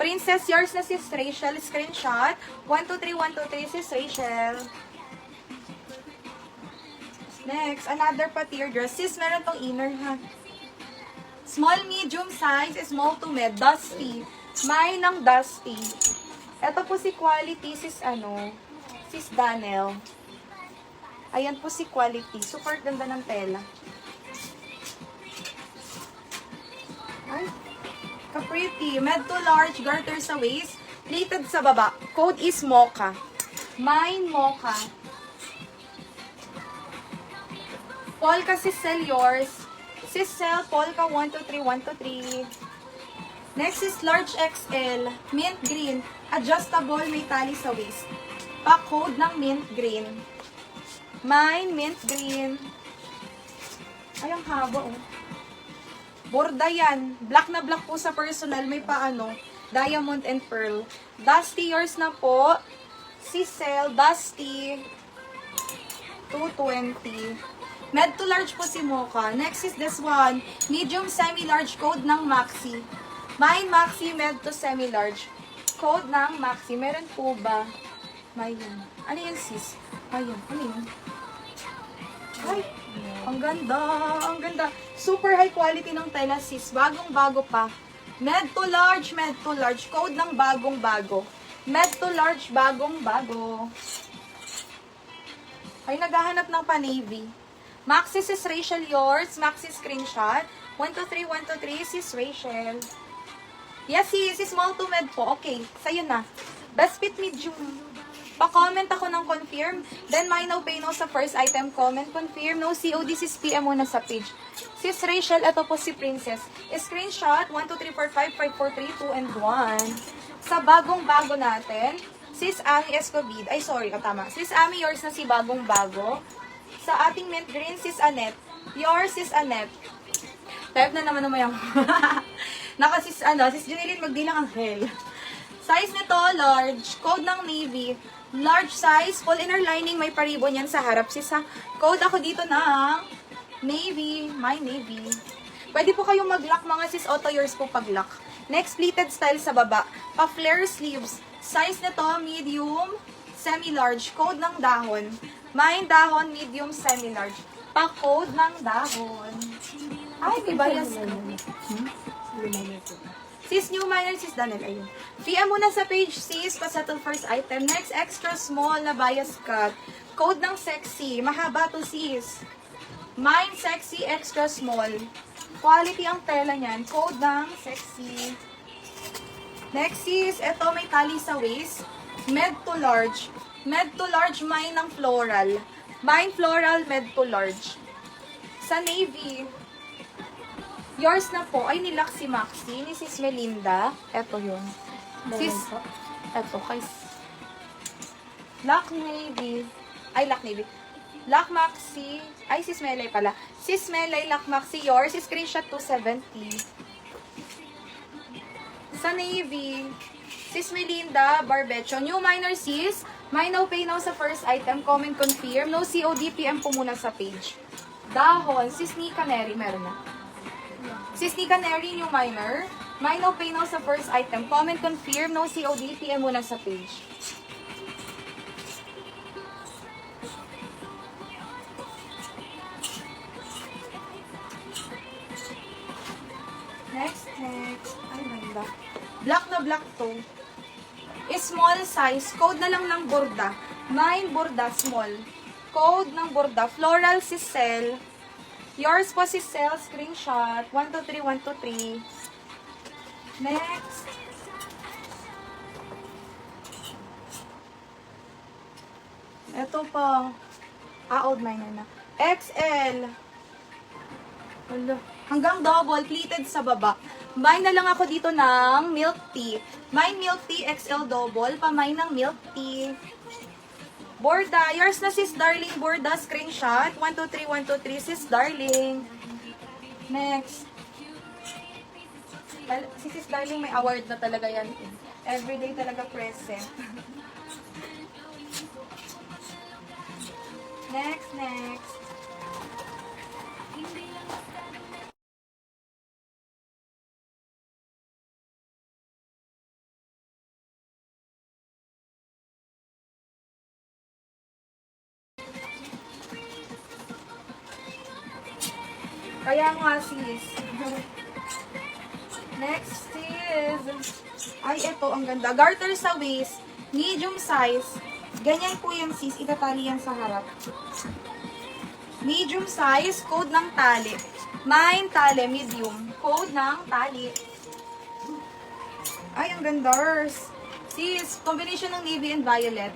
Princess, yours na sis Rachel. Screenshot. 123, 123 sis Rachel. Next, another patir dress. Sis, meron tong inner ha. Small, medium size, small to mid, dusty. May ng dusty. Ito po si quality, sis sis Daniel. Ayan po si quality. Super ganda ng tela. Ay, ka-pretty. Med to large, garter sa waist. Pleated sa baba. Code is mocha. Mine mocha. Polka sis sell yours. Sis sell polka 123, 123. Next is large XL. Mint green. Adjustable, may tali sa waist. Pa-code ng mint green. Mine, mint green. Ay, ang haba, oh. Borda yan. Black na black po sa personal. May paano. Diamond and pearl. Dusty, yours na po. Sisel, Dusty. 220. Med to large po si Mocha. Next is this one. Medium, semi-large. Code ng Maxi. Mine, Maxi, med to semi-large. Code ng Maxi. Meron po ba? Mayan. Ano yan, sis? Mayan. Ano yun? Ay, ang ganda. Ang ganda. Super high quality ng tela, sis. Bagong-bago pa. Med to large, med to large. Code ng bagong-bago. Med to large, bagong-bago. Ay, naghahanap ng pa-navy. Maxi sis Rachel yours. Maxi screenshot. 123, 123 sis Rachel. Yes, sis. Small to med po. Okay. Sa'yo na. Best fit medium. Pa-comment ako ng confirm. Then, my no pay no sa first item. Comment, confirm. No COD, sis PM muna sa page. Sis Rachel, ito po si Princess. Screenshot, 1, 2, 3, 4, 5, 4, 3, 2, and 1. Sa bagong-bago natin, sis Ami Escobid. Ay, sorry, tama. Sis Ami, yours na si bagong-bago. Sa ating mint green, sis Annette. Yours, sis Annette. Type na naman yung naka, sis Junilin, magdilang ang hell. Size nito, large. Code ng navy. Large size, full inner lining, may paribon yan sa harap. Sis ha, code ako dito ng navy, my navy. Pwede po kayong mag-lock mga sis, auto yours po pag-lock. Next, pleated style sa baba. Pa-flare sleeves. Size nito, medium, semi-large. Code ng dahon. Mine dahon, medium, semi-large. Pa-code ng dahon. Ay, may bias. Sis, new minor, sis Daniel, ayun. PM muna sa page, sis, pa-settle first item. Next, extra small na bias cut. Code ng sexy. Mahaba to, sis. Mine, sexy, extra small. Quality ang tela niyan. Code ng sexy. Next, sis, ito may tali sa waist. Med to large. Med to large, mine ng floral. Mine floral, med to large. Sa navy, yours na po, ay nilak si Maxi, ni sis Melinda. Eto yun. Sis, eto, kay Lock Navy. Ay, Lock Navy. Lock Maxi. Ay, sis Melay pala. Sis Melay, Lock Maxi, yours. Screenshot 270. Sa navy, sis Melinda, Barbecho. New minor, sis. My no pay now sa first item. Comment confirm. No COD, PM po muna sa page. Dahon, sis Nika Neri, meron na. Sis Nika Neri, new minor. My no pay now sa first item. Comment confirm. No COD, PM muna sa page. Next. Ay, ganda. Black na black to. Small size. Code na lang ng borda. Mine, borda, small. Code ng borda. Floral, sisel. Yours po, sisel. Screenshot. 1, 2, 3, 1, 2, 3. Next. Ito pa. Old minor na. XL. Wala. Hanggang double, pleated sa baba. Mine na lang ako dito ng milk tea. Mine milk tea, XL double. Pamine ng milk tea. Borda. Yours na sis Darling Borda. Screenshot. 1, 2, 3, 1, 2, 3. Sis Darling. Next. Si sis Darling may award na talaga yan. Everyday talaga present. Kaya nga sis. Next is, ay ito, ang ganda. Garter sa waist, medium size. Ganyan po yan sis, itatali yan sa harap. Medium size, code ng tali. Mine tali, medium. Code ng tali. Ay, ang ganda. Sis, combination ng navy and violet.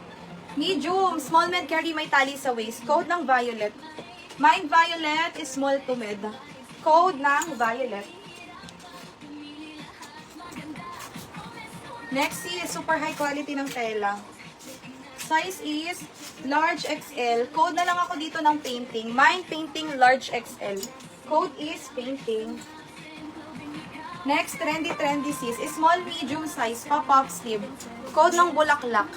Medium, small med carry may tali sa waist. Code ng violet. Mine violet is small to mid. Code ng violet. Next is super high quality ng tela. Size is large XL. Code na lang ako dito ng painting. Mine painting large XL. Code is painting. Next, trendy sis. Small medium size pop-up sleeve. Code ng bulaklak.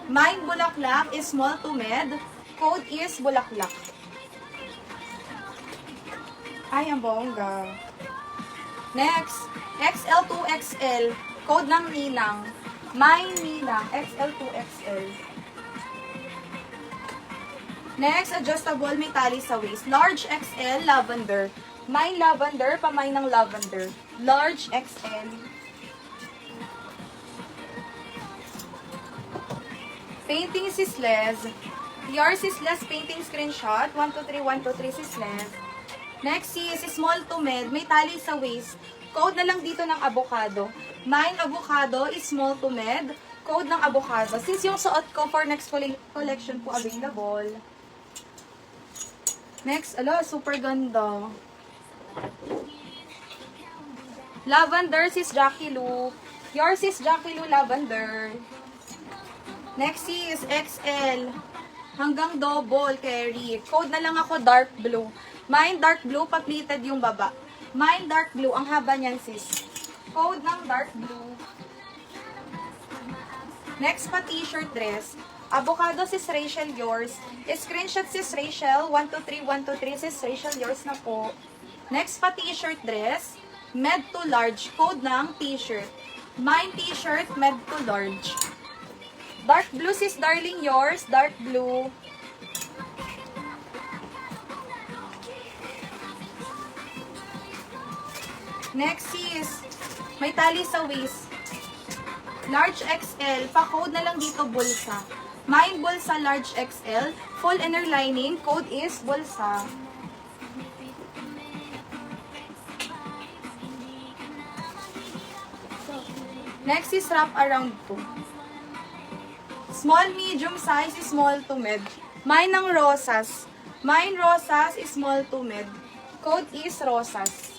Mine bulaklak is small to med. Code is bulaklak. Ay, ang bongga. Next, XL to XL. Code ng ninang. Mine ninang. XL to XL. Next, adjustable may tali sa waist. Large XL, lavender. Mine lavender, pamay ng lavender. Large XL. Painting sis Les. Yours is Les painting screenshot. 123, 123 sis Les. Next is small to mid. May tali sa waist. Code na lang dito ng avocado. Mine avocado is small to mid. Code ng avocado. Since yung suot ko for next collection po available. Next, super ganda. Lavender is Jackie Lou. Yours is Jackie Lou lavender. Next is XL. Hanggang double carry. Code na lang ako dark blue. Mine dark blue, pa-pleated yung baba. Mine dark blue, ang haba niyan sis. Code ng dark blue. Next pa t-shirt dress. Avocado sis Rachel yours. Screenshot sis Rachel. 123, 123 sis Rachel yours na po. Next pa t-shirt dress. Med to large. Code ng t-shirt. Mine t-shirt, med to large. Dark blue sis darling yours. Dark blue. Next is, may tali sa waist. Large XL. Pa-code na lang dito bulsa. Mine bulsa large XL. Full inner lining. Code is bulsa. Next is wrap around po. Small, medium size, small to mid. Mine ng rosas. Mine rosas is small to mid. Code is rosas.